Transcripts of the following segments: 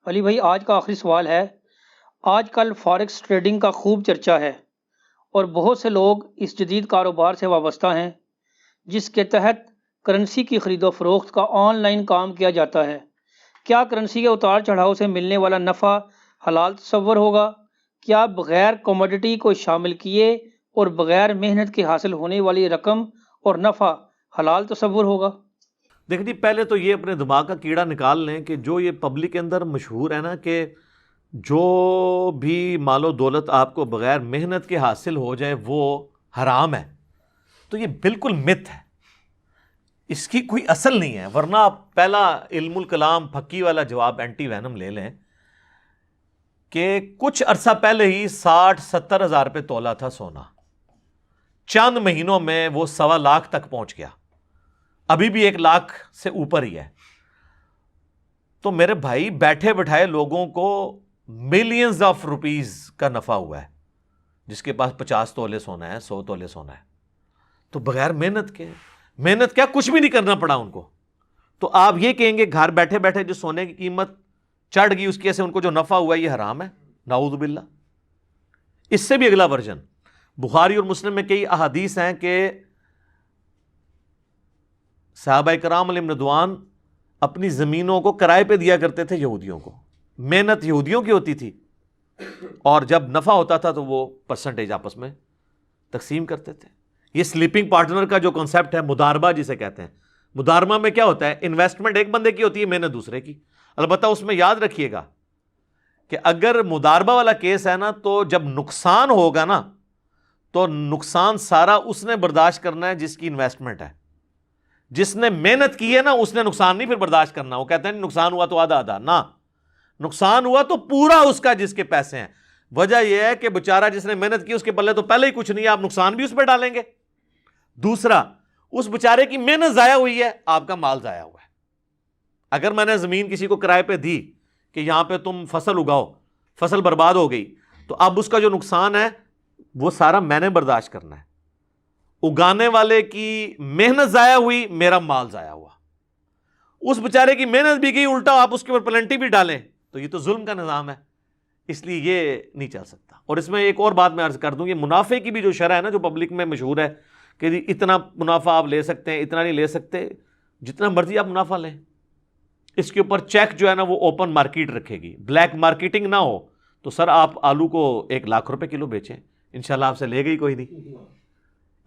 علی بھائی، آج کا آخری سوال ہے۔ آج کل فاریکس ٹریڈنگ کا خوب چرچا ہے اور بہت سے لوگ اس جدید کاروبار سے وابستہ ہیں جس کے تحت کرنسی کی خرید و فروخت کا آن لائن کام کیا جاتا ہے۔ کیا کرنسی کے اتار چڑھاؤ سے ملنے والا نفع حلال تصور ہوگا؟ کیا بغیر کوموڈٹی کو شامل کیے اور بغیر محنت کے حاصل ہونے والی رقم اور نفع حلال تصور ہوگا؟ دیکھیں جی، پہلے تو یہ اپنے دماغ کا کیڑا نکال لیں کہ جو یہ پبلک کے اندر مشہور ہے نا کہ جو بھی مال و دولت آپ کو بغیر محنت کے حاصل ہو جائے وہ حرام ہے، تو یہ بالکل مت ہے، اس کی کوئی اصل نہیں ہے۔ ورنہ آپ پہلا علم الکلام پھکی والا جواب اینٹی وینم لے لیں کہ کچھ عرصہ پہلے ہی 60-70 ہزار پہ تولا تھا سونا، چند مہینوں میں وہ 1.25 لاکھ تک پہنچ گیا، ابھی بھی 1 لاکھ سے اوپر ہی ہے۔ تو میرے بھائی، بیٹھے بٹھائے لوگوں کو ملینز آف روپیز کا نفع ہوا ہے، جس کے پاس 50 تولے سونا ہے، 100 تولے سونا ہے، تو بغیر محنت کے، محنت کیا کچھ بھی نہیں کرنا پڑا ان کو۔ تو آپ یہ کہیں گے گھر بیٹھے بیٹھے جو سونے کی قیمت چڑھ گئی اس کی وجہ سے ان کو جو نفع ہوا ہے یہ حرام ہے؟ نعوذ باللہ۔ اس سے بھی اگلا ورژن بخاری اور مسلم میں کئی احادیث ہیں کہ صحابہ کرام علیہم رضوان اپنی زمینوں کو کرائے پہ دیا کرتے تھے یہودیوں کو، محنت یہودیوں کی ہوتی تھی، اور جب نفع ہوتا تھا تو وہ پرسنٹیج آپس میں تقسیم کرتے تھے۔ یہ سلیپنگ پارٹنر کا جو کنسیپٹ ہے، مداربہ جسے کہتے ہیں، مداربہ میں کیا ہوتا ہے؟ انویسٹمنٹ ایک بندے کی ہوتی ہے، محنت دوسرے کی۔ البتہ اس میں یاد رکھیے گا کہ اگر مداربہ والا کیس ہے نا، تو جب نقصان ہوگا نا تو نقصان سارا اس نے برداشت کرنا ہے جس کی انویسٹمنٹ ہے۔ جس نے محنت کی ہے نا اس نے نقصان نہیں پھر برداشت کرنا۔ وہ کہتے ہیں نقصان ہوا تو آدھا آدھا، نہ، نقصان ہوا تو پورا اس کا جس کے پیسے ہیں۔ وجہ یہ ہے کہ بیچارہ جس نے محنت کی اس کے پلے تو پہلے ہی کچھ نہیں ہے، آپ نقصان بھی اس پہ ڈالیں گے۔ دوسرا، اس بیچارے کی محنت ضائع ہوئی ہے، آپ کا مال ضائع ہوا ہے۔ اگر میں نے زمین کسی کو کرائے پہ دی کہ یہاں پہ تم فصل اگاؤ، فصل برباد ہو گئی، تو اب اس کا جو نقصان ہے وہ سارا میں نے برداشت کرنا ہے۔ اگانے والے کی محنت ضائع ہوئی، میرا مال ضائع ہوا۔ اس بیچارے کی محنت بھی گئی، الٹا آپ اس کے اوپر پلنٹی بھی ڈالیں تو یہ تو ظلم کا نظام ہے، اس لیے یہ نہیں چل سکتا۔ اور اس میں ایک اور بات میں عرض کر دوں، یہ منافع کی بھی جو شرح ہے نا، جو پبلک میں مشہور ہے کہ جی اتنا منافع آپ لے سکتے ہیں، اتنا نہیں لے سکتے، جتنا مرضی آپ منافع لیں، اس کے اوپر چیک جو ہے نا وہ اوپن مارکیٹ رکھے گی، بلیک مارکیٹنگ نہ ہو۔ تو سر آپ آلو کو 1 لاکھ روپے کلو بیچیں، انشاءاللہ آپ سے لے گئی کوئی نہیں،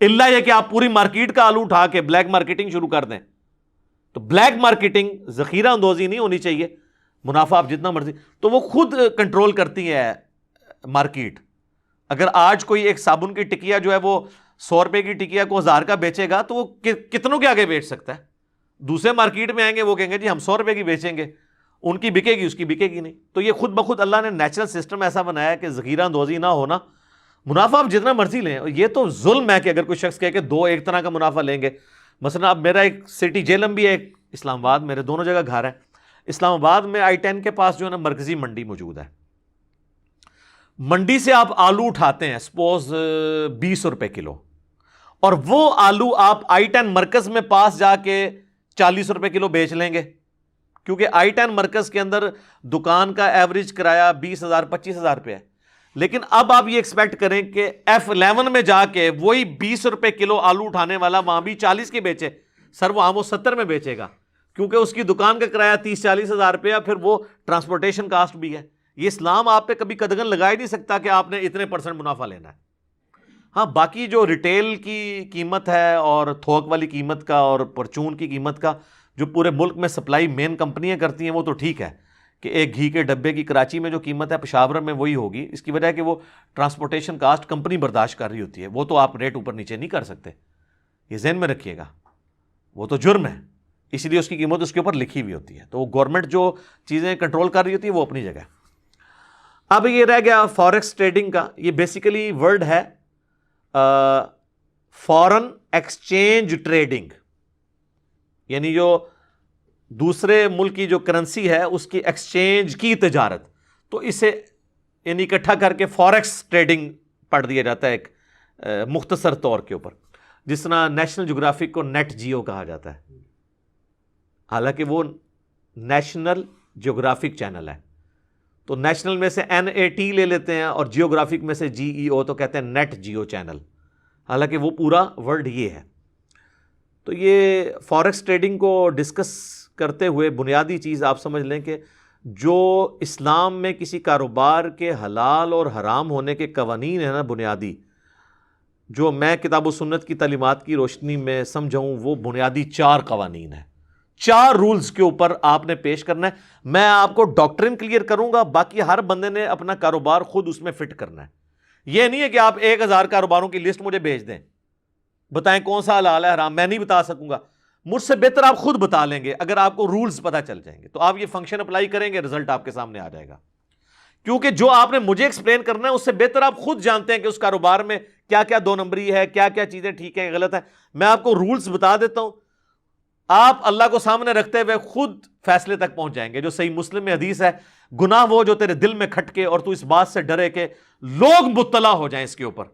اللہ یہ کہ آپ پوری مارکیٹ کا آلو اٹھا کے بلیک مارکیٹنگ شروع کر دیں۔ تو بلیک مارکیٹنگ، ذخیرہ اندوزی نہیں ہونی چاہیے، منافع آپ جتنا مرضی، تو وہ خود کنٹرول کرتی ہے مارکیٹ۔ اگر آج کوئی ایک صابن کی ٹکیا جو ہے وہ 100 روپے کی ٹکیا کو 1000 کا بیچے گا تو وہ کتنوں کے آگے بیچ سکتا ہے؟ دوسرے مارکیٹ میں آئیں گے، وہ کہیں گے جی ہم 100 روپے کی بیچیں گے، ان کی بکے گی، اس کی بکے گی نہیں۔ تو یہ خود بخود اللہ نے نیچرل سسٹم ایسا بنایا ہے کہ ذخیرہ اندوزی نہ ہونا، منافع آپ جتنا مرضی لیں۔ یہ تو ظلم ہے کہ اگر کوئی شخص کہے کہ 2 ایک طرح کا منافع لیں گے۔ مثلا اب میرا ایک سٹی جیلم بھی ہے، ایک اسلام آباد، میرے دونوں جگہ گھر ہے۔ اسلام آباد میں I-10 کے پاس جو ہے نا مرکزی منڈی موجود ہے، منڈی سے آپ آلو اٹھاتے ہیں سپوز 20 روپے کلو، اور وہ آلو آپ I-10 مرکز میں پاس جا کے 40 روپے کلو بیچ لیں گے، کیونکہ I-10 مرکز کے اندر دکان کا ایوریج کرایہ 20,000 25,000 روپے ہے۔ لیکن اب آپ یہ ایکسپیکٹ کریں کہ F11 میں جا کے وہی 20 روپے کلو آلو اٹھانے والا وہاں بھی 40 کے بیچے، سر وہاں وہ 70 میں بیچے گا، کیونکہ اس کی دکان کا کرایہ 30-40 ہزار روپیہ، پھر وہ ٹرانسپورٹیشن کاسٹ بھی ہے۔ یہ اسلام آپ پہ کبھی قدغن لگا ہی نہیں سکتا کہ آپ نے اتنے % منافع لینا ہے۔ ہاں، باقی جو ریٹیل کی قیمت ہے اور تھوک والی قیمت کا اور پرچون کی قیمت کا جو پورے ملک میں سپلائی مین کمپنیاں کرتی ہیں وہ تو ٹھیک ہے کہ ایک گھی کے ڈبے کی کراچی میں جو قیمت ہے پشاور میں وہی ہوگی، اس کی وجہ ہے کہ وہ ٹرانسپورٹیشن کاسٹ کمپنی برداشت کر رہی ہوتی ہے، وہ تو آپ ریٹ اوپر نیچے نہیں کر سکتے، یہ ذہن میں رکھیے گا، وہ تو جرم ہے، اس لیے اس کی قیمت اس کے اوپر لکھی ہوئی ہوتی ہے۔ تو گورنمنٹ جو چیزیں کنٹرول کر رہی ہوتی ہے وہ اپنی جگہ۔ اب یہ رہ گیا فاریکس ٹریڈنگ کا، یہ بیسیکلی ورڈ ہے فارن ایکسچینج ٹریڈنگ، یعنی جو دوسرے ملک کی جو کرنسی ہے اس کی ایکسچینج کی تجارت، تو اسے یعنی اکٹھا کر کے فاریکس ٹریڈنگ پڑھ دیا جاتا ہے ایک مختصر طور کے اوپر، جس طرح نیشنل جغرافک کو نیٹ جیو کہا جاتا ہے، حالانکہ وہ نیشنل جغرافک چینل ہے، تو نیشنل میں سے NAT لے لیتے ہیں اور جیوگرافک میں سے GEO تو کہتے ہیں نیٹ جیو چینل، حالانکہ وہ پورا ورڈ یہ ہے۔ تو یہ فارکس ٹریڈنگ کو ڈسکس کرتے ہوئے بنیادی چیز آپ سمجھ لیں کہ جو اسلام میں کسی کاروبار کے حلال اور حرام ہونے کے قوانین ہیں نا بنیادی، جو میں کتاب و سنت کی تعلیمات کی روشنی میں سمجھاؤں، وہ بنیادی 4 قوانین ہیں، 4 رولز کے اوپر آپ نے پیش کرنا ہے۔ میں آپ کو ڈاکٹرن کلیئر کروں گا، باقی ہر بندے نے اپنا کاروبار خود اس میں فٹ کرنا ہے۔ یہ نہیں ہے کہ آپ 1000 کاروباروں کی لسٹ مجھے بھیج دیں، بتائیں کون سا حلال ہے حرام، میں نہیں بتا سکوں گا، مجھ سے بہتر آپ خود بتا لیں گے۔ اگر آپ کو رولز پتہ چل جائیں گے تو آپ یہ فنکشن اپلائی کریں گے، رزلٹ آپ کے سامنے آ جائے گا۔ کیونکہ جو آپ نے مجھے ایکسپلین کرنا ہے اس سے بہتر آپ خود جانتے ہیں کہ اس کاروبار میں کیا کیا 2 نمبری ہے، کیا کیا چیزیں ٹھیک ہیں غلط ہیں۔ میں آپ کو رولز بتا دیتا ہوں، آپ اللہ کو سامنے رکھتے ہوئے خود فیصلے تک پہنچ جائیں گے۔ جو صحیح مسلم میں حدیث ہے، گناہ وہ جو تیرے دل میں کھٹکے اور تو اس بات سے ڈرے کہ لوگ مطلع ہو جائیں اس کے اوپر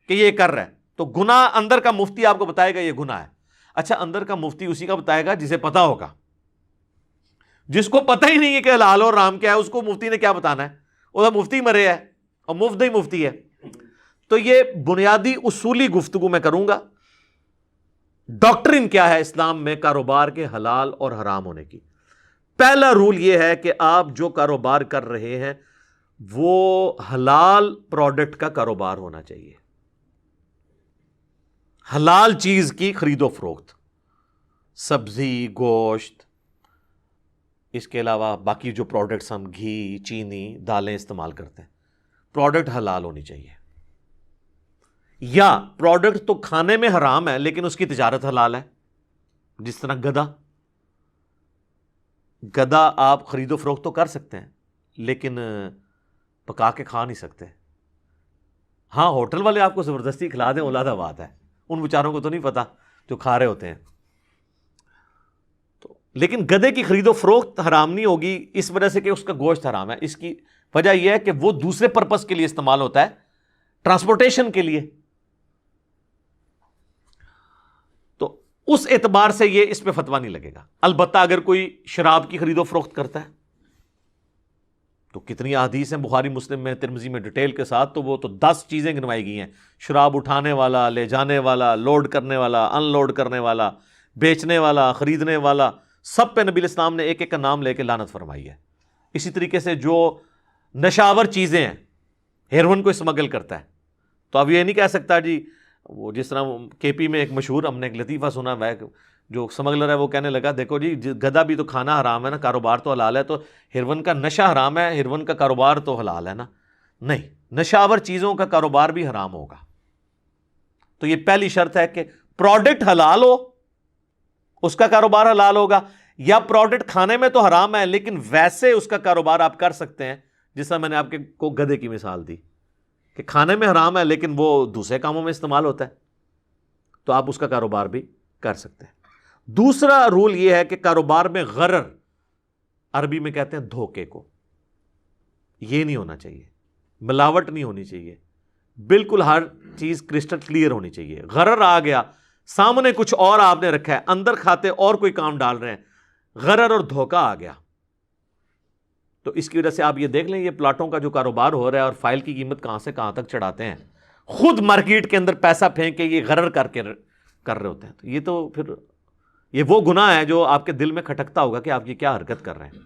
کہ یہ کر رہا ہے، تو گناہ اندر کا مفتی آپ کو بتائے گا یہ گناہ ہے۔ اچھا، اندر کا مفتی اسی کا بتائے گا جسے پتا ہوگا، جس کو پتہ ہی نہیں ہے کہ حلال اور حرام کیا ہے، اس کو مفتی نے کیا بتانا ہے؟ وہ مفتی مرے ہے اور مفت ہی مفتی ہے۔ تو یہ بنیادی اصولی گفتگو میں کروں گا، ڈاکٹرن کیا ہے اسلام میں کاروبار کے حلال اور حرام ہونے کی۔ پہلا رول یہ ہے کہ آپ جو کاروبار کر رہے ہیں وہ حلال پروڈکٹ کا کاروبار ہونا چاہیے، حلال چیز کی خرید و فروخت، سبزی، گوشت، اس کے علاوہ باقی جو پروڈکٹس ہم گھی، چینی، دالیں استعمال کرتے ہیں، پروڈکٹ حلال ہونی چاہیے۔ یا پروڈکٹ تو کھانے میں حرام ہے لیکن اس کی تجارت حلال ہے، جس طرح گدا آپ خرید و فروخت تو کر سکتے ہیں لیکن پکا کے کھا نہیں سکتے۔ ہاں، ہوٹل والے آپ کو زبردستی کھلا دیں اولادہ بات ہے، ان بیچاروں کو تو نہیں پتا جو کھا رہے ہوتے ہیں۔ لیکن گدے کی خرید و فروخت حرام نہیں ہوگی اس وجہ سے کہ اس کا گوشت حرام ہے، اس کی وجہ یہ ہے کہ وہ دوسرے پرپس کے لیے استعمال ہوتا ہے، ٹرانسپورٹیشن کے لیے۔ تو اس اعتبار سے یہ اس پہ فتویٰ نہیں لگے گا۔ البتہ اگر کوئی شراب کی خرید و فروخت کرتا ہے تو کتنی احادیث ہیں بخاری مسلم میں، ترمذی میں ڈیٹیل کے ساتھ، تو وہ تو 10 چیزیں گنوائی گئی ہیں، شراب اٹھانے والا، لے جانے والا، لوڈ کرنے والا، ان لوڈ کرنے والا، بیچنے والا، خریدنے والا، سب پہ نبی اسلام نے ایک ایک کا نام لے کے لعنت فرمائی ہے۔ اسی طریقے سے جو نشاور چیزیں ہیں، ہیروئن کو اسمگل کرتا ہے، تو اب یہ نہیں کہہ سکتا جی، وہ جس طرح KP میں ایک مشہور ہم نے ایک لطیفہ سنا ہے، جو اسمگلر ہے وہ کہنے لگا دیکھو جی گدا بھی تو کھانا حرام ہے نا، کاروبار تو حلال ہے، تو ہیروئن کا نشہ حرام ہے، ہیروئن کا کاروبار تو حلال ہے نا؟ نہیں، نشاور چیزوں کا کاروبار بھی حرام ہوگا۔ تو یہ پہلی شرط ہے کہ پروڈکٹ حلال ہو، اس کا کاروبار حلال ہوگا، یا پروڈکٹ کھانے میں تو حرام ہے لیکن ویسے اس کا کاروبار آپ کر سکتے ہیں، جس طرح میں نے آپ کو گدھے کی مثال دی کہ کھانے میں حرام ہے لیکن وہ دوسرے کاموں میں استعمال ہوتا ہے، تو آپ اس کا کاروبار بھی کر سکتے ہیں۔ دوسرا رول یہ ہے کہ کاروبار میں غرر، عربی میں کہتے ہیں دھوکے کو، یہ نہیں ہونا چاہیے، ملاوٹ نہیں ہونی چاہیے، بالکل ہر چیز کرسٹل کلیئر ہونی چاہیے۔ غرر آ گیا، سامنے کچھ اور آپ نے رکھا ہے، اندر کھاتے اور کوئی کام ڈال رہے ہیں، غرر اور دھوکہ آ گیا، تو اس کی وجہ سے آپ یہ دیکھ لیں یہ پلاٹوں کا جو کاروبار ہو رہا ہے اور فائل کی قیمت کہاں سے کہاں تک چڑھاتے ہیں، خود مارکیٹ کے اندر پیسہ پھینک کے یہ غرر کر رہے ہوتے ہیں۔ تو یہ تو پھر یہ وہ گناہ ہے جو آپ کے دل میں کھٹکتا ہوگا کہ آپ یہ کیا حرکت کر رہے ہیں۔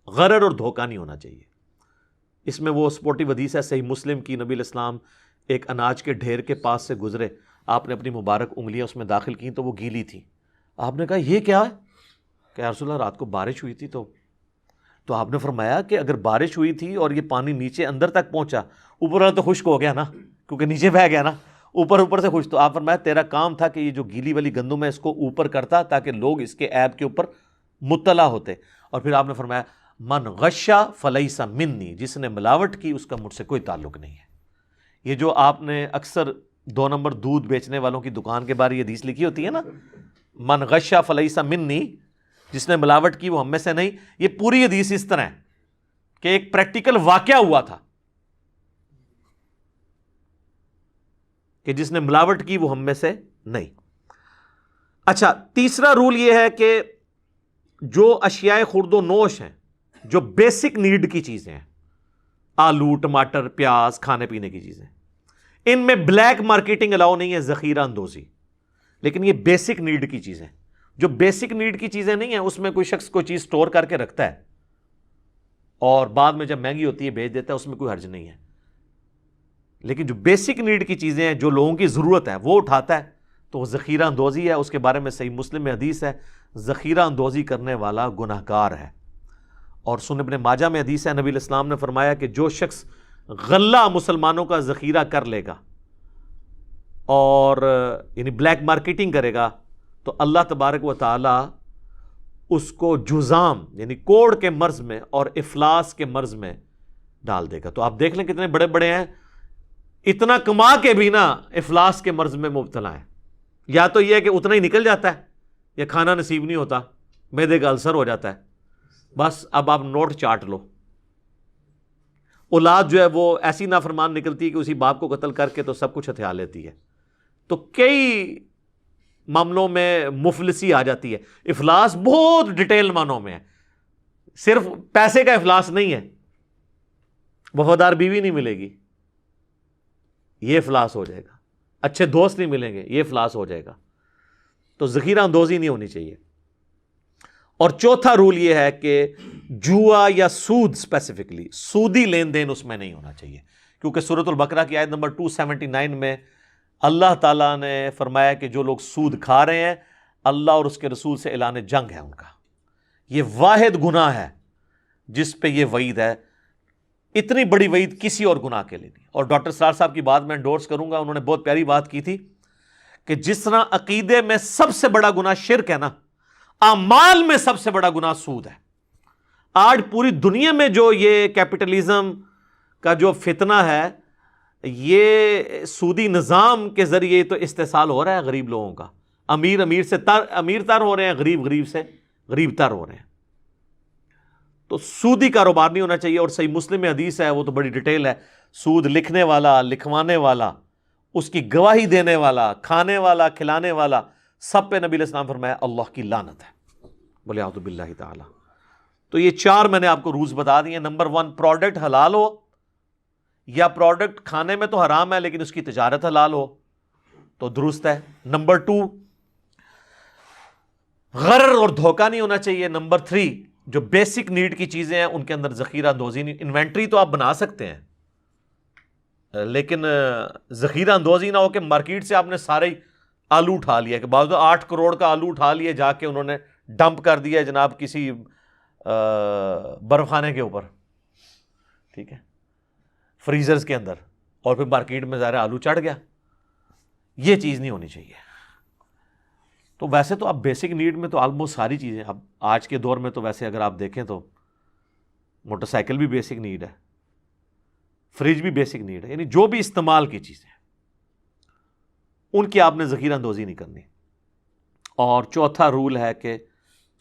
غرر اور دھوکہ نہیں ہونا چاہیے۔ اس میں وہ سپورٹیو حدیث ہے صحیح مسلم کی، نبی الاسلام ایک اناج کے ڈھیر کے پاس سے گزرے، آپ نے اپنی مبارک انگلیاں اس میں داخل کی تو وہ گیلی تھی، آپ نے کہا یہ کیا ہے؟ کہ یا رسول اللہ رات کو بارش ہوئی تھی تو آپ نے فرمایا کہ اگر بارش ہوئی تھی اور یہ پانی نیچے اندر تک پہنچا، اوپر والا تو خشک ہو گیا نا، کیونکہ نیچے بہہ گیا نا، اوپر سے خشک، تو آپ فرمایا تیرا کام تھا کہ یہ جو گیلی والی گندم ہے اس کو اوپر کرتا تاکہ لوگ اس کے عیب کے اوپر مطلع ہوتے۔ اور پھر آپ نے فرمایا من غشا فلیس منی، جس نے ملاوٹ کی اس کا مجھ سے کوئی تعلق نہیں ہے۔ یہ جو آپ نے اکثر 2 نمبر دودھ بیچنے والوں کی دکان کے بارے یہ حدیث لکھی ہوتی ہے نا، من غشا فلیس منی، جس نے ملاوٹ کی وہ ہم میں سے نہیں، یہ پوری حدیث اس طرح ہے کہ ایک پریکٹیکل واقعہ ہوا تھا کہ جس نے ملاوٹ کی وہ ہم میں سے نہیں۔ اچھا، تیسرا رول یہ ہے کہ جو اشیاء خرد و نوش ہیں جو بیسک نیڈ کی چیزیں ہیں، آلو، ٹماٹر، پیاز، کھانے پینے کی چیزیں، ان میں بلیک مارکیٹنگ الاؤ نہیں ہے، ذخیرہ اندوزی. لیکن یہ بیسک نیڈ کی چیزیں، جو بیسک نیڈ کی چیزیں نہیں ہیں، اس میں کوئی شخص کوئی چیز سٹور کر کے رکھتا ہے اور بعد میں جب مہنگی ہوتی ہے بیچ دیتا ہے، اس میں کوئی حرج نہیں ہے. لیکن جو بیسک نیڈ کی چیزیں ہیں، جو لوگوں کی ضرورت ہے، وہ اٹھاتا ہے تو وہ ذخیرہ اندوزی ہے. اس کے بارے میں صحیح مسلم میں حدیث ہے، ذخیرہ اندوزی کرنے والا گناہگار ہے. اور سنن ابن ماجہ میں حدیث ہے، نبی علیہ السلام نے فرمایا کہ جو شخص غلہ مسلمانوں کا ذخیرہ کر لے گا اور یعنی بلیک مارکیٹنگ کرے گا تو اللہ تبارک و تعالی اس کو جزام یعنی کوڑ کے مرض میں اور افلاس کے مرض میں ڈال دے گا. تو آپ دیکھ لیں کتنے بڑے بڑے ہیں، اتنا کما کے بھی نا افلاس کے مرض میں مبتلا ہے. یا تو یہ ہے کہ اتنا ہی نکل جاتا ہے یا کھانا نصیب نہیں ہوتا، معدے کا السر ہو جاتا ہے، بس اب آپ نوٹ چاٹ لو. اولاد جو ہے وہ ایسی نافرمان نکلتی ہے کہ اسی باپ کو قتل کر کے تو سب کچھ ہتھیار لیتی ہے. تو کئی معاملوں میں مفلسی آ جاتی ہے. افلاس بہت ڈیٹیل معنوں میں ہے، صرف پیسے کا افلاس نہیں ہے، وفادار بیوی نہیں ملے گی، یہ افلاس ہو جائے گا، اچھے دوست نہیں ملیں گے، یہ افلاس ہو جائے گا. تو ذخیرہ اندوزی نہیں ہونی چاہیے. اور چوتھا رول یہ ہے کہ جوا یا سود، اسپیسیفکلی سودی لین دین اس میں نہیں ہونا چاہیے، کیونکہ سورۃ البقرہ کی آیت نمبر 279 میں اللہ تعالیٰ نے فرمایا کہ جو لوگ سود کھا رہے ہیں، اللہ اور اس کے رسول سے اعلان جنگ ہے ان کا. یہ واحد گناہ ہے جس پہ یہ وعید ہے. اتنی بڑی وعید کسی اور گناہ کے لیے نہیں. اور ڈاکٹر سرار صاحب کی بات میں انڈورس کروں گا، انہوں نے بہت پیاری بات کی تھی کہ جس طرح عقیدے میں سب سے بڑا گناہ شرک ہے نا، اعمال میں سب سے بڑا گناہ سود ہے. آج پوری دنیا میں جو یہ کیپٹلزم کا جو فتنہ ہے، یہ سودی نظام کے ذریعے تو استحصال ہو رہا ہے غریب لوگوں کا. امیر امیر تر ہو رہے ہیں، غریب غریب سے غریب تر ہو رہے ہیں. تو سودی کاروبار نہیں ہونا چاہیے. اور صحیح مسلم میں حدیث ہے، وہ تو بڑی ڈیٹیل ہے، سود لکھنے والا، لکھوانے والا، اس کی گواہی دینے والا، کھانے والا، کھلانے والا، سب پہ نبی علیہ السلام فرمایا اللہ کی لعنت ہے. بولے اعوذ باللہ تعالی. تو یہ 4 میں نے آپ کو رولز بتا دیے. نمبر 1، پروڈکٹ حلال ہو، یا پروڈکٹ کھانے میں تو حرام ہے لیکن اس کی تجارت حلال ہو تو درست ہے. نمبر 2، غرر اور دھوکہ نہیں ہونا چاہیے. نمبر 3، جو بیسک نیڈ کی چیزیں ہیں ان کے اندر ذخیرہ اندوزی نہیں. انوینٹری تو آپ بنا سکتے ہیں لیکن ذخیرہ اندوزی نہ ہو کہ مارکیٹ سے آپ نے سارے آلو اٹھا لیا، کہ بعض 8 کروڑ کا آلو اٹھا لیا، جا کے انہوں نے ڈمپ کر دیا جناب کسی برف خانے کے اوپر، ٹھیک ہے، فریزرز کے اندر، اور پھر مارکیٹ میں ظاہر آلو چڑھ گیا. یہ چیز نہیں ہونی چاہیے. تو ویسے تو اب بیسک نیڈ میں تو آلموسٹ ساری چیزیں، اب آج کے دور میں تو ویسے اگر آپ دیکھیں تو موٹر سائیکل بھی بیسک نیڈ ہے، فریج بھی بیسک نیڈ ہے. یعنی جو بھی استعمال کی چیزیں ان کی آپ نے ذخیرہ اندوزی نہیں کرنی. اور چوتھا رول ہے کہ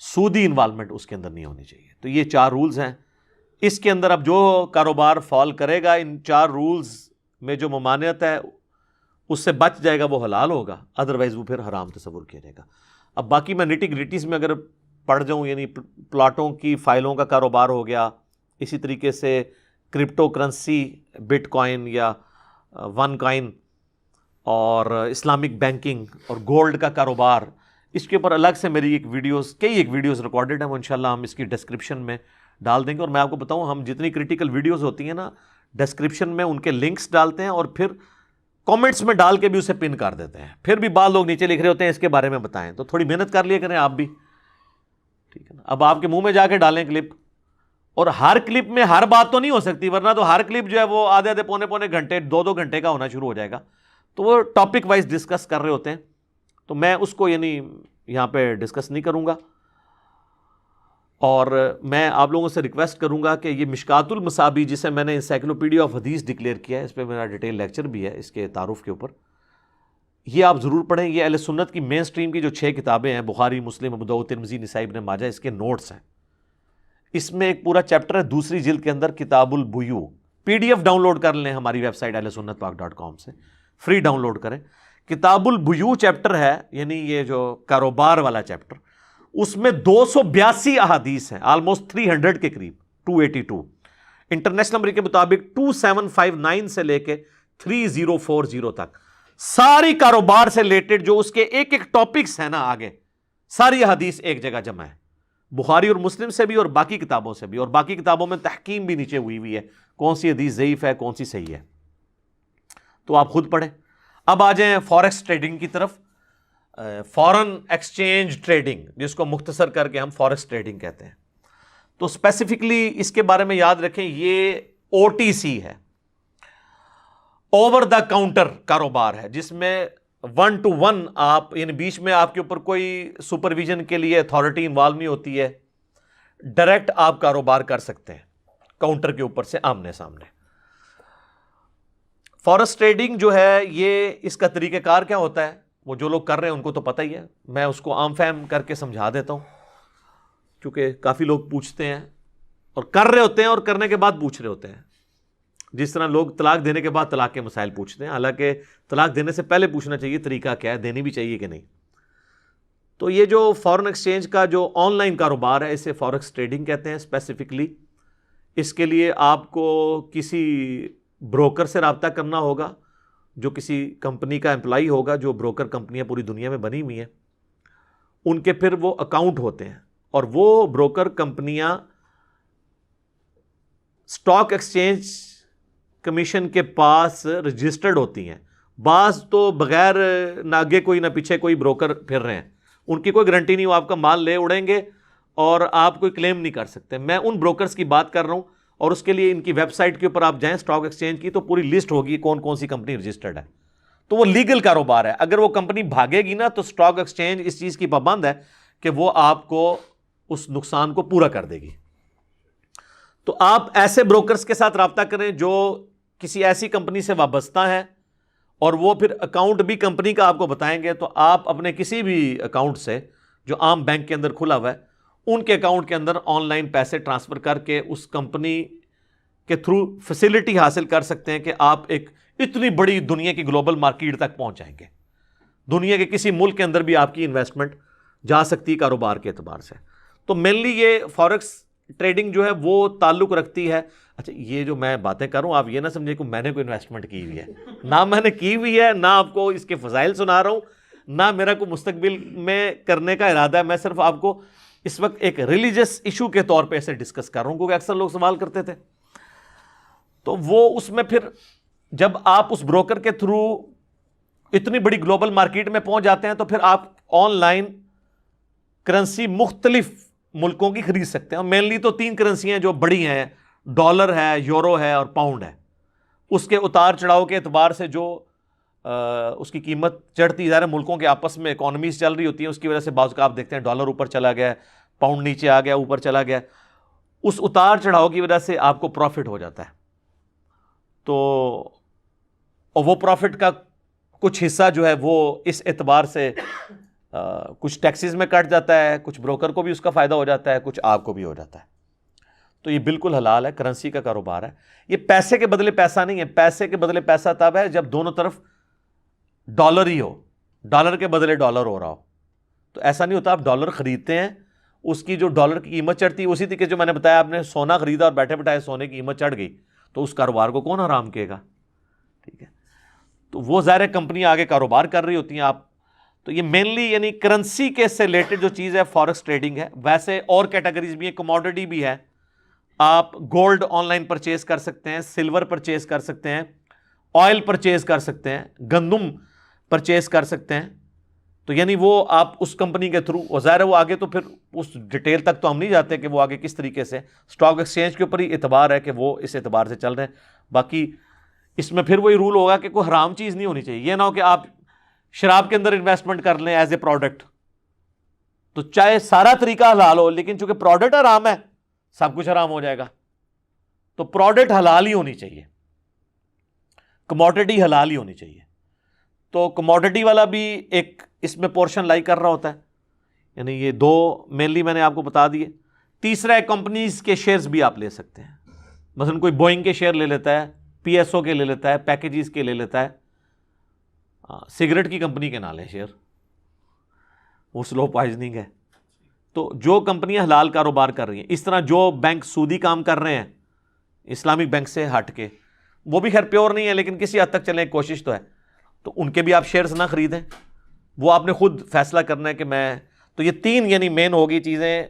سودی انوالومنٹ اس کے اندر نہیں ہونی چاہیے. تو یہ 4 رولز ہیں. اس کے اندر اب جو کاروبار فال کرے گا ان 4 رولز میں جو ممانعت ہے اس سے بچ جائے گا، وہ حلال ہوگا، ادروائز وہ پھر حرام تصور کیا جائے گا. اب باقی میں نیٹی گریٹیز میں اگر پڑھ جاؤں، یعنی پلاٹوں کی فائلوں کا کاروبار ہو گیا، اسی طریقے سے کرپٹو کرنسی، بٹ کوائن یا ون کوائن، اور اسلامک بینکنگ اور گولڈ کا کاروبار، اس کے اوپر الگ سے میری کئی ویڈیوز ریکارڈڈ ہیں. وہ انشاءاللہ ہم اس کی ڈسکرپشن میں ڈال دیں گے. اور میں آپ کو بتاؤں، ہم جتنی کریٹیکل ویڈیوز ہوتی ہیں نا، ڈسکرپشن میں ان کے لنکس ڈالتے ہیں اور پھر کامنٹس میں ڈال کے بھی اسے پن کر دیتے ہیں. پھر بھی بعض لوگ نیچے لکھ رہے ہوتے ہیں اس کے بارے میں بتائیں. تو تھوڑی محنت کر لیا کریں آپ بھی، ٹھیک ہے نا. اب آپ کے منہ میں جا کے ڈالیں کلپ، اور ہر کلپ میں ہر بات تو نہیں ہو سکتی، ورنہ تو ہر کلپ جو ہے وہ آدھے پونے گھنٹے 2 گھنٹے کا ہونا شروع ہو جائے گا. تو وہ ٹاپک وائز ڈسکس کر رہے ہوتے ہیں، تو میں اس کو یعنی یہاں پہ ڈسکس نہیں کروں گا. اور میں آپ لوگوں سے ریکویسٹ کروں گا کہ یہ مشکات المصابیح، جسے میں نے انسائکلوپیڈیا آف حدیث ڈکلیئر کیا ہے، اس پہ میرا ڈیٹیل لیکچر بھی ہے اس کے تعارف کے اوپر، یہ آپ ضرور پڑھیں. یہ اہل سنت کی مین سٹریم کی جو 6 کتابیں ہیں، بخاری، مسلم، ابو داؤد، ترمذی، نسائی، ابن ماجہ، اس کے نوٹس ہیں. اس میں ایک پورا چیپٹر ہے 2 جلد کے اندر، کتاب البیوع. PDF ڈاؤن لوڈ کر لیں ہماری ویب سائٹ ahlsunnatpak.com سے، فری ڈاؤن لوڈ کریں. کتاب البیوع چیپٹر ہے، یعنی یہ جو کاروبار والا چیپٹر، اس میں 282 احادیث ہیں، آلموسٹ 300 کے قریب. 282. انٹرنیشنل نمبر کے مطابق 2759 سے لے کے 3040 تک ساری کاروبار سے ریلیٹڈ جو اس کے ایک ایک ٹاپکس ہیں نا آگے، ساری حدیث ایک جگہ جمع ہے، بخاری اور مسلم سے بھی اور باقی کتابوں سے بھی، اور باقی کتابوں میں تحکیم بھی نیچے ہوئی ہے، کون سی حدیث ضعیف ہے کون سی صحیح ہے، تو آپ خود پڑھیں. اب آ جائیں فوریکس ٹریڈنگ کی طرف. فورن ایکسچینج ٹریڈنگ، جس کو مختصر کر کے ہم فوریکس ٹریڈنگ کہتے ہیں. تو اسپیسیفکلی اس کے بارے میں یاد رکھیں، یہ OTC ہے، اوور دا کاؤنٹر کاروبار ہے، جس میں 1 to 1 آپ، یعنی بیچ میں آپ کے اوپر کوئی سپرویژن کے لیے اتھارٹی انوالو نہیں ہوتی ہے، ڈائریکٹ آپ کاروبار کر سکتے ہیں کاؤنٹر کے اوپر سے آمنے سامنے. فوریکس ٹریڈنگ جو ہے، یہ اس کا طریقہ کار کیا ہوتا ہے، وہ جو لوگ کر رہے ہیں ان کو تو پتہ ہی ہے، میں اس کو عام فہم کر کے سمجھا دیتا ہوں، کیونکہ کافی لوگ پوچھتے ہیں اور کر رہے ہوتے ہیں اور کرنے کے بعد پوچھ رہے ہوتے ہیں. جس طرح لوگ طلاق دینے کے بعد طلاق کے مسائل پوچھتے ہیں، حالانکہ طلاق دینے سے پہلے پوچھنا چاہیے طریقہ کیا ہے، دینی بھی چاہیے کہ نہیں. تو یہ جو فورن ایکسچینج کا جو آن لائن کاروبار ہے، اسے فوریکس ٹریڈنگ کہتے ہیں اسپیسیفکلی. اس کے لیے آپ کو کسی بروکر سے رابطہ کرنا ہوگا، جو کسی کمپنی کا امپلائی ہوگا، جو بروکر کمپنیاں پوری دنیا میں بنی ہوئی ہیں، ان کے پھر وہ اکاؤنٹ ہوتے ہیں، اور وہ بروکر کمپنیاں اسٹاک ایکسچینج کمیشن کے پاس رجسٹرڈ ہوتی ہیں. بعض تو بغیر نہ آگے کوئی نہ پیچھے کوئی بروکر پھر رہے ہیں، ان کی کوئی گارنٹی نہیں، وہ آپ کا مال لے اڑیں گے اور آپ کوئی کلیم نہیں کر سکتے. میں ان بروکرز کی بات کر رہا ہوں، اور اس کے لیے ان کی ویب سائٹ کے اوپر آپ جائیں اسٹاک ایکسچینج کی، تو پوری لسٹ ہوگی کون کون سی کمپنی رجسٹرڈ ہے. تو وہ لیگل کاروبار ہے. اگر وہ کمپنی بھاگے گی نا، تو اسٹاک ایکسچینج اس چیز کی پابند ہے کہ وہ آپ کو اس نقصان کو پورا کر دے گی. تو آپ ایسے بروکرز کے ساتھ رابطہ کریں جو کسی ایسی کمپنی سے وابستہ ہیں، اور وہ پھر اکاؤنٹ بھی کمپنی کا آپ کو بتائیں گے. تو آپ اپنے کسی بھی اکاؤنٹ سے جو عام بینک کے اندر کھلا ہوا ہے، ان کے اکاؤنٹ کے اندر آن لائن پیسے ٹرانسفر کر کے اس کمپنی کے تھرو فیسلٹی حاصل کر سکتے ہیں کہ آپ ایک اتنی بڑی دنیا کی گلوبل مارکیٹ تک پہنچ جائیں گے. دنیا کے کسی ملک کے اندر بھی آپ کی انویسٹمنٹ جا سکتی ہے کاروبار کے اعتبار سے. تو مینلی یہ فوریکس ٹریڈنگ جو ہے وہ تعلق رکھتی ہے. اچھا، یہ جو میں باتیں کروں آپ یہ نہ سمجھیں کہ میں نے کوئی انویسٹمنٹ کی ہوئی ہے، نہ میں نے کی ہوئی ہے، نہ آپ کو اس کے فضائل سنا رہا ہوں، نہ میرا کوئی مستقبل میں کرنے کا ارادہ ہے. میں صرف آپ کو اس وقت ایک ریلیجس ایشو کے طور پہ اسے ڈسکس کر رہا ہوں، کیونکہ اکثر لوگ سوال کرتے تھے. تو وہ اس میں پھر جب آپ اس بروکر کے تھرو اتنی بڑی گلوبل مارکیٹ میں پہنچ جاتے ہیں، تو پھر آپ آن لائن کرنسی مختلف ملکوں کی خرید سکتے ہیں. اور مینلی تو 3 کرنسیاں جو بڑی ہیں، ڈالر ہے، یورو ہے اور پاؤنڈ ہے. اس کے اتار چڑھاؤ کے اعتبار سے جو اس کی قیمت چڑھتی جا رہی ہے، ملکوں کے آپس میں اکانومیز چل رہی ہوتی ہیں، اس کی وجہ سے بعض کا آپ دیکھتے ہیں ڈالر اوپر چلا گیا، پاؤنڈ نیچے آ گیا، اوپر چلا گیا. اس اتار چڑھاؤ کی وجہ سے آپ کو پروفٹ ہو جاتا ہے. تو اور وہ پروفٹ کا کچھ حصہ جو ہے وہ اس اعتبار سے کچھ ٹیکسز میں کٹ جاتا ہے، کچھ بروکر کو بھی اس کا فائدہ ہو جاتا ہے، کچھ آپ کو بھی ہو جاتا ہے. تو یہ بالکل حلال ہے، کرنسی کا کاروبار ہے. یہ پیسے کے بدلے پیسہ نہیں ہے. پیسے کے بدلے پیسہ تب ہے جب دونوں طرف ڈالر ہی ہو، ڈالر کے بدلے ڈالر ہو رہا ہو. تو ایسا نہیں ہوتا آپ ڈالر خریدتے ہیں، اس کی جو ڈالر کی قیمت چڑھتی ہے، اسی طریقے جو میں نے بتایا، آپ نے سونا خریدا اور بیٹھے بیٹھائے سونے کی قیمت چڑھ گئی، تو اس کاروبار کو کون حرام کہے گا؟ ٹھیک ہے. تو وہ ظاہر کمپنی آگے کاروبار کر رہی ہوتی ہیں. آپ تو یہ مینلی یعنی کرنسی کے سے ریلیٹڈ جو چیز ہے فوریکس ٹریڈنگ ہے. ویسے اور کیٹیگریز بھی ہیں، کموڈٹی بھی ہے. آپ گولڈ آن لائن پرچیز کر سکتے ہیں، سلور پرچیز کر سکتے ہیں، آئل پرچیز کر سکتے ہیں، گندم پرچیز کر سکتے ہیں. تو یعنی وہ آپ اس کمپنی کے تھرو، ظاہر ہے وہ آگے تو پھر اس ڈیٹیل تک تو ہم نہیں جاتے کہ وہ آگے کس طریقے سے، اسٹاک ایکسچینج کے اوپر ہی اعتبار ہے کہ وہ اس اعتبار سے چل رہے ہیں. باقی اس میں پھر وہی رول ہوگا کہ کوئی حرام چیز نہیں ہونی چاہیے. یہ نہ ہو کہ آپ شراب کے اندر انویسٹمنٹ کر لیں ایز اے پروڈکٹ، تو چاہے سارا طریقہ حلال ہو، لیکن چونکہ پروڈکٹ حرام ہے، سب کچھ حرام ہو جائے گا. تو پروڈکٹ حلال ہی ہونی چاہیے، کموڈٹی حلال ہی ہونی چاہیے. تو کموڈٹی والا بھی ایک اس میں پورشن لائی کر رہا ہوتا ہے. یعنی یہ 2 مینلی میں نے آپ کو بتا دیے. تیسرا ہے کمپنیز کے شیئرز بھی آپ لے سکتے ہیں. مثلا کوئی بوئنگ کے شیئر لے لیتا ہے، PSO کے لے لیتا ہے، پیکیجز کے لے لیتا ہے. سگریٹ کی کمپنی کے نہ لیں شیئر، وہ سلو پوائزننگ ہے. تو جو کمپنیاں حلال کاروبار کر رہی ہیں، اس طرح جو بینک سودی کام کر رہے ہیں اسلامک بینک سے ہٹ کے، وہ بھی خیر پیور نہیں ہے لیکن کسی حد تک چلیں کوشش تو ہے، تو ان کے بھی آپ شیئرز نہ خریدیں، وہ آپ نے خود فیصلہ کرنا ہے کہ میں، تو یہ تین یعنی مین ہوگی چیزیں،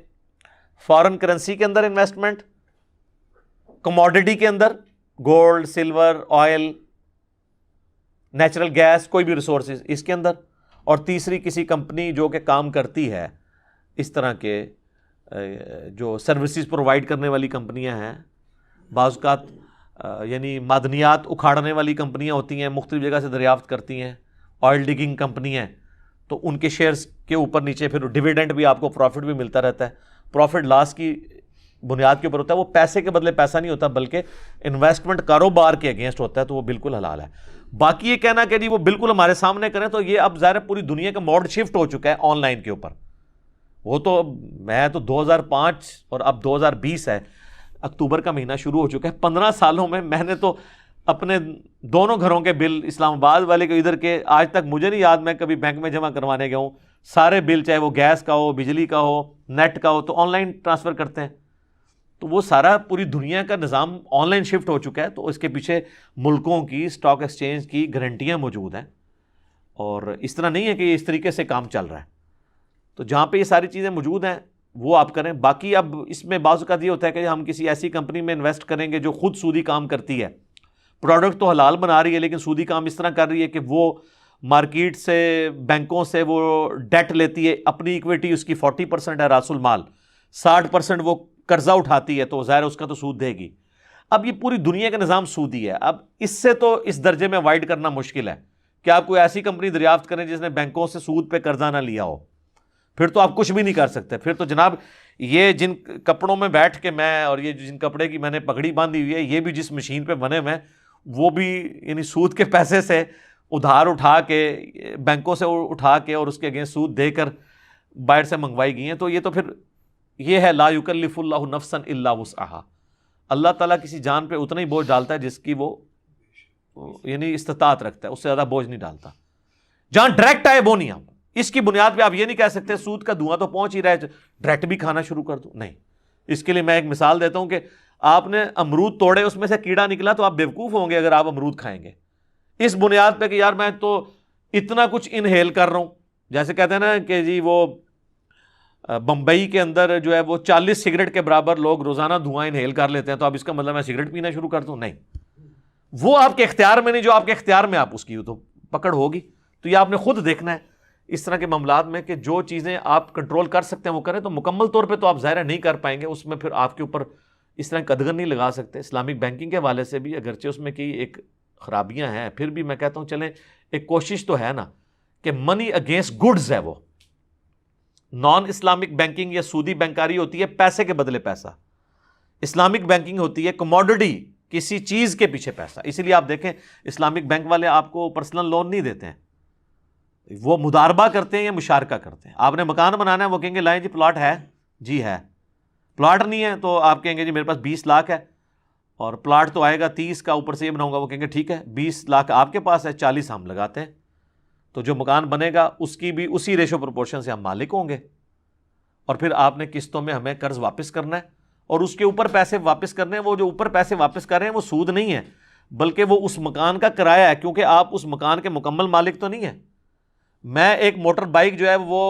فارن کرنسی کے اندر انویسٹمنٹ، کموڈٹی کے اندر gold, silver, oil, natural gas, کوئی بھی ریسورسز اس کے اندر، اور تیسری کسی کمپنی جو کہ کام کرتی ہے اس طرح کے جو سروسز پرووائڈ کرنے والی کمپنیاں ہیں، بعض اوقات یعنی معدنیات اکھاڑنے والی کمپنیاں ہوتی ہیں، مختلف جگہ سے دریافت کرتی ہیں، آئل ڈگنگ کمپنی ہیں، تو ان کے شیئرز کے اوپر نیچے پھر ڈیویڈنڈ بھی آپ کو پروفٹ بھی ملتا رہتا ہے، پروفٹ لاس کی بنیاد کے اوپر ہوتا ہے، وہ پیسے کے بدلے پیسہ نہیں ہوتا بلکہ انویسٹمنٹ کاروبار کے اگینسٹ ہوتا ہے، تو وہ بالکل حلال ہے۔ باقی یہ کہنا کہ جی وہ بالکل ہمارے سامنے کریں، تو یہ اب ظاہر پوری دنیا کا موڈ شفٹ ہو چکا ہے آن لائن کے اوپر، وہ تو میں تو 2005 اور اب 2020 ہے، اکتوبر کا مہینہ شروع ہو چکا ہے، 15 سالوں میں نے تو اپنے دونوں گھروں کے بل، اسلام آباد والے کے ادھر کے، آج تک مجھے نہیں یاد میں کبھی بینک میں جمع کروانے گیا ہوں، سارے بل چاہے وہ گیس کا ہو، بجلی کا ہو، نیٹ کا ہو، تو آن لائن ٹرانسفر کرتے ہیں، تو وہ سارا پوری دنیا کا نظام آن لائن شفٹ ہو چکا ہے، تو اس کے پیچھے ملکوں کی اسٹاک ایکسچینج کی گارنٹیاں موجود ہیں، اور اس طرح نہیں ہے کہ یہ اس طریقے سے کام چل رہا ہے، تو جہاں پہ یہ ساری چیزیں موجود ہیں وہ آپ کریں۔ باقی اب اس میں بعض اوقات یہ ہوتا ہے کہ ہم کسی ایسی کمپنی میں انویسٹ کریں گے جو خود سودی کام کرتی ہے، پروڈکٹ تو حلال بنا رہی ہے لیکن سودی کام اس طرح کر رہی ہے کہ وہ مارکیٹ سے، بینکوں سے وہ ڈیٹ لیتی ہے، اپنی ایکویٹی اس کی 40% ہے راس المال، 60% وہ قرضہ اٹھاتی ہے، تو ظاہر اس کا تو سود دے گی۔ اب یہ پوری دنیا کا نظام سودی ہے، اب اس سے تو اس درجے میں وائڈ کرنا مشکل ہے کہ آپ کوئی ایسی کمپنی دریافت کریں جس نے بینکوں سے سود پہ قرضہ نہ لیا ہو، پھر تو آپ کچھ بھی نہیں کر سکتے، پھر تو جناب یہ جن کپڑوں میں بیٹھ کے میں، اور یہ جن کپڑے کی میں نے پگڑی باندھی ہوئی ہے، یہ بھی جس مشین پہ بنے ہوئے ہیں، وہ بھی یعنی سود کے پیسے سے ادھار اٹھا کے، بینکوں سے اٹھا کے اور اس کے اگینسٹ سود دے کر باہر سے منگوائی گئی ہیں، تو یہ تو پھر یہ ہے لا یکلف اللہ نفسا الا وسعها، اللہ تعالیٰ کسی جان پہ اتنا ہی بوجھ ڈالتا ہے جس کی وہ یعنی استطاعت رکھتا ہے، اس سے زیادہ بوجھ نہیں ڈالتا، جہاں ڈائریکٹ آئے وہ نہیں۔ آپ اس کی بنیاد پہ آپ یہ نہیں کہہ سکتے سود کا دھواں تو پہنچ ہی رہا ہے ڈائریکٹ بھی کھانا شروع کر دو، نہیں۔ اس کے لیے میں ایک مثال دیتا ہوں کہ آپ نے امرود توڑے، اس میں سے کیڑا نکلا، تو آپ بیوقوف ہوں گے اگر آپ امرود کھائیں گے اس بنیاد پہ کہ یار میں تو اتنا کچھ انہیل کر رہا ہوں، جیسے کہتے ہیں نا کہ جی وہ بمبئی کے اندر جو ہے وہ 40 سگریٹ کے برابر لوگ روزانہ دھواں انہیل کر لیتے ہیں، تو اب اس کا مطلب میں سگریٹ پینا شروع کر دوں، نہیں، وہ آپ کے اختیار میں نہیں، جو آپ کے اختیار میں آپ اس کی تو پکڑ ہوگی، تو یہ آپ نے خود دیکھنا ہے اس طرح کے معاملات میں کہ جو چیزیں آپ کنٹرول کر سکتے ہیں وہ کریں، تو مکمل طور پہ تو آپ ظاہر نہیں کر پائیں گے، اس میں پھر آپ کے اوپر اس طرح قدغن نہیں لگا سکتے۔ اسلامک بینکنگ کے حوالے سے بھی اگرچہ اس میں کی ایک خرابیاں ہیں، پھر بھی میں کہتا ہوں چلیں ایک کوشش تو ہے نا کہ منی اگینسٹ گڈز ہے، وہ نان اسلامک بینکنگ یا سودی بینکاری ہوتی ہے پیسے کے بدلے پیسہ، اسلامک بینکنگ ہوتی ہے کموڈٹی، کسی چیز کے پیچھے پیسہ۔ اسی لیے آپ دیکھیں اسلامک بینک والے آپ کو پرسنل لون نہیں دیتے ہیں، وہ مداربہ کرتے ہیں یا مشارکہ کرتے ہیں۔ آپ نے مکان بنانا ہے، وہ کہیں گے لائیں جی پلاٹ ہے، جی ہے، پلاٹ نہیں ہے تو آپ کہیں گے جی میرے پاس 20 لاکھ ہے اور پلاٹ تو آئے گا 30 کا، اوپر سے یہ بناؤں گا، وہ کہیں گے ٹھیک ہے 20 لاکھ آپ کے پاس ہے، 40 ہم لگاتے ہیں، تو جو مکان بنے گا اس کی بھی اسی ریشو پروپورشن سے ہم مالک ہوں گے، اور پھر آپ نے قسطوں میں ہمیں قرض واپس کرنا ہے اور اس کے اوپر پیسے واپس کرنے ہیں۔ وہ جو اوپر پیسے واپس کر رہے ہیں وہ سود نہیں ہے بلکہ وہ اس مکان کا کرایہ ہے، کیونکہ آپ اس مکان کے مکمل مالک تو نہیں ہیں۔ میں ایک موٹر بائک جو ہے وہ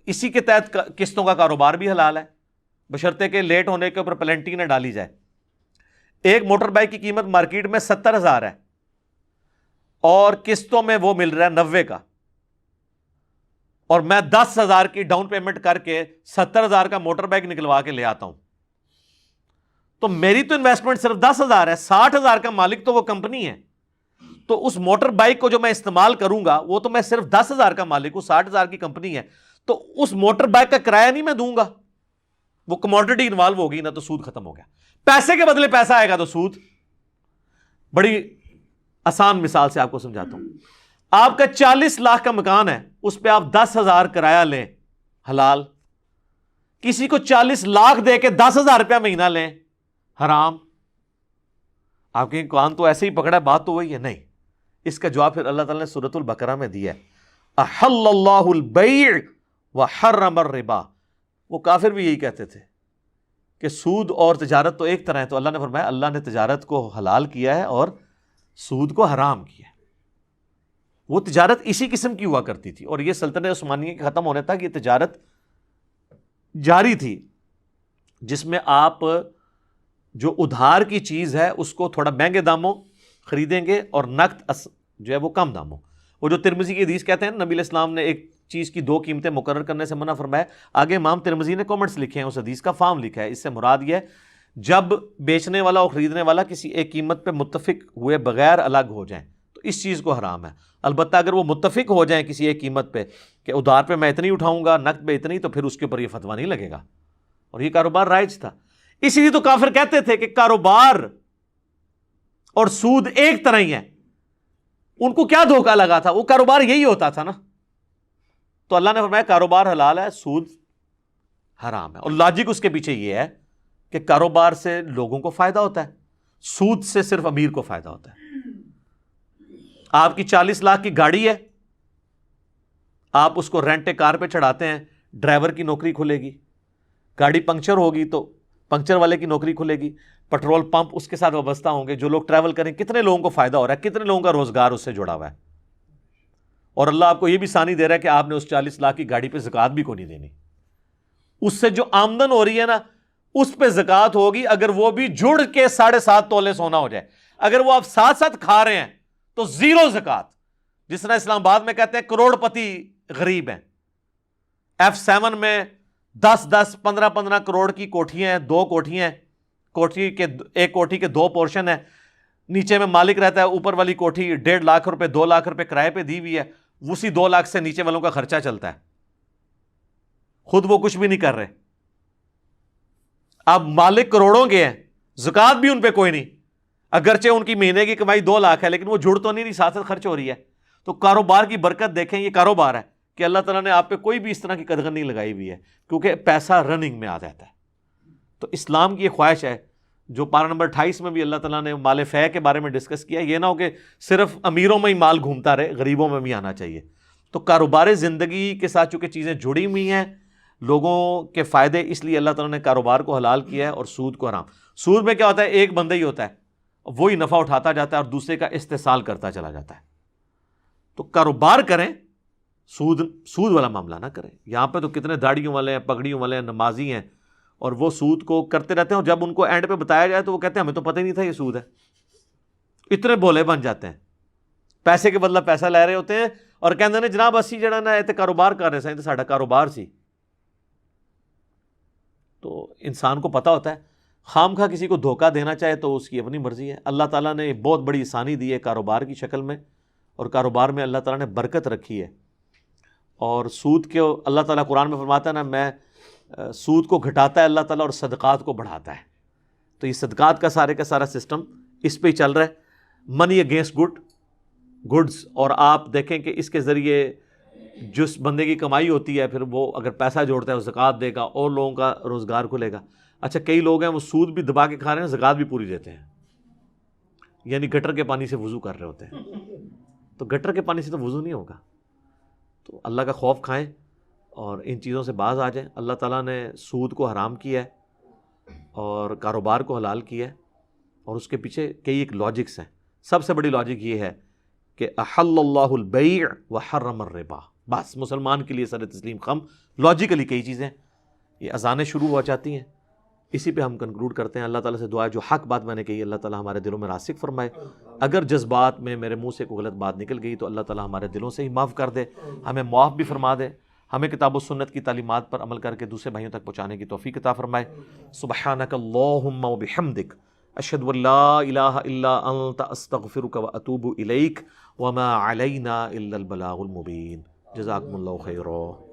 اسی کے تحت قسطوں کا کاروبار بھی حلال ہے، بشرطے کہ لیٹ ہونے کے اوپر پلنٹی نہ ڈالی جائے۔ ایک موٹر بائک کی قیمت مارکیٹ میں 70,000 ہے اور قسطوں میں وہ مل رہا ہے 90 کا، اور میں 10,000 کی ڈاؤن پیمنٹ کر کے 70,000 کا موٹر بائک نکلوا کے لے آتا ہوں، تو میری تو انویسٹمنٹ صرف 10,000 ہے، 60,000 کا مالک تو وہ کمپنی ہے، تو اس موٹر بائک کو جو میں استعمال کروں گا وہ تو میں صرف 10,000 کا مالک ہوں، 60,000 کی کمپنی ہے، تو اس موٹر بائک کا کرایہ نہیں میں دوں گا، وہ کموڈٹی انوالو ہوگی نا، تو سود ختم ہو گیا۔ پیسے کے بدلے پیسہ آئے گا تو سود۔ بڑی آسان مثال سے آپ کو سمجھاتا ہوں، آپ کا 40 لاکھ کا مکان ہے، اس پہ آپ 10,000 کرایہ لیں حلال، کسی کو 40 لاکھ دے کے 10,000 روپیہ مہینہ لیں حرام۔ آپ کے کان تو ایسے ہی پکڑا ہے، بات تو وہی ہے، نہیں۔ اس کا جواب پھر اللہ تعالیٰ نے سورۃ البقرہ میں دیا ہے، احل اللہ البیع وحرم الربا، وہ کافر بھی یہی کہتے تھے کہ سود اور تجارت تو ایک طرح ہے. تو اللہ نے فرمایا اللہ نے تجارت کو حلال کیا ہے اور سود کو حرام کیا ہے. وہ تجارت اسی قسم کی ہوا کرتی تھی, اور یہ سلطنت عثمانیہ کے ختم ہونے تک یہ تجارت جاری تھی, جس میں آپ جو ادھار کی چیز ہے اس کو تھوڑا مہنگے داموں خریدیں گے اور نقد جو ہے وہ کم داموں. وہ جو ترمذی کی حدیث کہتے ہیں نبی علیہ السلام نے ایک چیز کی 2 قیمتیں مقرر کرنے سے منع فرمایا. آگے امام ترمذی نے کامنٹس لکھے ہیں, اس حدیث کا فارم لکھا ہے. اس سے مراد یہ ہے جب بیچنے والا اور خریدنے والا کسی ایک قیمت پہ متفق ہوئے بغیر الگ ہو جائیں تو اس چیز کو حرام ہے. البتہ اگر وہ متفق ہو جائیں کسی ایک قیمت پہ کہ ادھار پہ میں اتنی اٹھاؤں گا, نقد پہ اتنی, تو پھر اس کے اوپر یہ فتویٰ نہیں لگے گا, اور یہ کاروبار رائج تھا. اسی لیے تو کافر کہتے تھے کہ کاروبار اور سود ایک طرح ہی ہے. ان کو کیا دھوکہ لگا تھا, وہ کاروبار یہی ہوتا تھا نا. تو اللہ نے فرمایا کاروبار حلال ہے, سود حرام ہے. اور لاجک اس کے پیچھے یہ ہے کہ کاروبار سے لوگوں کو فائدہ ہوتا ہے, سود سے صرف امیر کو فائدہ ہوتا ہے. آپ کی 40 لاکھ کی گاڑی ہے, آپ اس کو رینٹ کار پہ چڑھاتے ہیں, ڈرائیور کی نوکری کھلے گی. گاڑی پنکچر ہوگی تو پنکچر والے کی نوکری کھلے گی. پیٹرول پمپ اس کے ساتھ وابستہ ہوں گے, جو لوگ ٹریول کریں, کتنے لوگوں کو فائدہ ہو رہا ہے, کتنے لوگوں کا روزگار اس سے جڑا ہوا ہے. اور اللہ آپ کو یہ بھی ثانی دے رہا ہے کہ آپ نے اس 40 لاکھ کی گاڑی پہ زکوٰۃ بھی کو نہیں دینی. اس سے جو آمدن ہو رہی ہے نا اس پہ زکوٰۃ ہوگی, اگر وہ بھی جڑ کے 7.5 تولے سونا ہو جائے. اگر وہ آپ ساتھ ساتھ کھا رہے ہیں تو 0 زکوٰۃ. جس طرح اسلام آباد میں کہتے ہیں کروڑ پتی غریب ہیں, F7 میں 10 15 کروڑ کی کوٹھیاں ہیں, 2 کوٹھیاں ہیں, ایک کوٹھی کے 2 پورشن ہیں, نیچے میں مالک رہتا ہے, اوپر والی کوٹھی 1.5 لاکھ روپے 2 لاکھ روپے کرائے پہ دی ہوئی ہے, اسی 2 لاکھ سے نیچے والوں کا خرچہ چلتا ہے, خود وہ کچھ بھی نہیں کر رہے. اب مالک کروڑوں کے ہیں, زکوٰۃ بھی ان پہ کوئی نہیں, اگرچہ ان کی مہینے کی کمائی 2 لاکھ ہے, لیکن وہ جڑ تو نہیں, ساتھ ساتھ خرچ ہو رہی ہے. تو کاروبار کی برکت دیکھیں, یہ کاروبار ہے کہ اللہ تعالیٰ نے آپ پہ کوئی بھی اس طرح کی قدغن نہیں لگائی ہوئی ہے, کیونکہ پیسہ رننگ میں آ جاتا ہے. تو اسلام کی یہ خواہش ہے, جو پارہ نمبر 28 میں بھی اللہ تعالیٰ نے مال فے کے بارے میں ڈسکس کیا, یہ نہ ہو کہ صرف امیروں میں ہی مال گھومتا رہے, غریبوں میں بھی آنا چاہیے. تو کاروبار زندگی کے ساتھ چونکہ چیزیں جڑی ہوئی ہیں, لوگوں کے فائدے, اس لیے اللہ تعالیٰ نے کاروبار کو حلال کیا ہے اور سود کو حرام. سود میں کیا ہوتا ہے, ایک بندہ ہی ہوتا ہے, وہی نفع اٹھاتا جاتا ہے اور دوسرے کا استحصال کرتا چلا جاتا ہے. تو کاروبار کریں, سود والا معاملہ نہ کریں. یہاں پہ تو کتنے داڑھیوں والے ہیں, پگڑیوں والے ہیں, نمازی ہیں, اور وہ سود کو کرتے رہتے ہیں, اور جب ان کو اینڈ پہ بتایا جائے تو وہ کہتے ہیں ہمیں تو پتہ ہی نہیں تھا یہ سود ہے. اتنے بولے بن جاتے ہیں, پیسے کے بدلہ پیسہ لے رہے ہوتے ہیں, اور کہتے ہیں جناب اسی جڑا نا ایتے کاروبار کر رہے سائیں, ساڈا کاروبار سی. تو انسان کو پتہ ہوتا ہے, خام خواہ کسی کو دھوکہ دینا چاہے تو اس کی اپنی مرضی ہے. اللہ تعالیٰ نے بہت بڑی آسانی دی ہے کاروبار کی شکل میں, اور کاروبار میں اللہ تعالیٰ نے برکت رکھی ہے. اور سود کے اللہ تعالیٰ قرآن میں فرماتا ہے نا, میں سود کو گھٹاتا ہے اللہ تعالیٰ اور صدقات کو بڑھاتا ہے. تو یہ صدقات کا سارا سسٹم اس پہ ہی چل رہا ہے, منی اگینسٹ گڈز. اور آپ دیکھیں کہ اس کے ذریعے جس بندے کی کمائی ہوتی ہے, پھر وہ اگر پیسہ جوڑتا ہے وہ زکوٰۃ دے گا, اور لوگوں کا روزگار کھلے گا. اچھا, کئی لوگ ہیں وہ سود بھی دبا کے کھا رہے ہیں, زکوٰۃ بھی پوری دیتے ہیں, یعنی گٹر کے پانی سے وضو کر رہے ہوتے ہیں. تو گٹر کے پانی سے تو وضو نہیں ہوگا. تو اللہ کا خوف کھائیں اور ان چیزوں سے باز آ جائیں. اللہ تعالیٰ نے سود کو حرام کیا ہے اور کاروبار کو حلال کیا ہے, اور اس کے پیچھے کئی ایک لاجکس ہیں. سب سے بڑی لاجک یہ ہے کہ احل اللہ البیع وحرم الربا. بس مسلمان کے لیے سر تسلیم خم, لاجیکلی کئی چیزیں. یہ اذانیں شروع ہو جاتی ہیں, اسی پہ ہم کنکلوڈ کرتے ہیں. اللہ تعالیٰ سے دعا ہے جو حق بات میں نے کہی اللہ تعالیٰ ہمارے دلوں میں راسخ فرمائے. اگر جذبات میں میرے منہ سے کوئی غلط بات نکل گئی تو اللہ تعالیٰ ہمارے دلوں سے ہی معاف کر دے, ہمیں معاف بھی فرما دے, ہمیں کتاب و سنت کی تعلیمات پر عمل کر کے دوسرے بھائیوں تک پہنچانے کی توفیق عطا فرمائے. سبحانک اللہم و بحمدک اشہد ان لا الہ الا انت استغفرک و اتوب الیک وما علینا الا البلاغ المبین. جزاکم اللہ خیرا.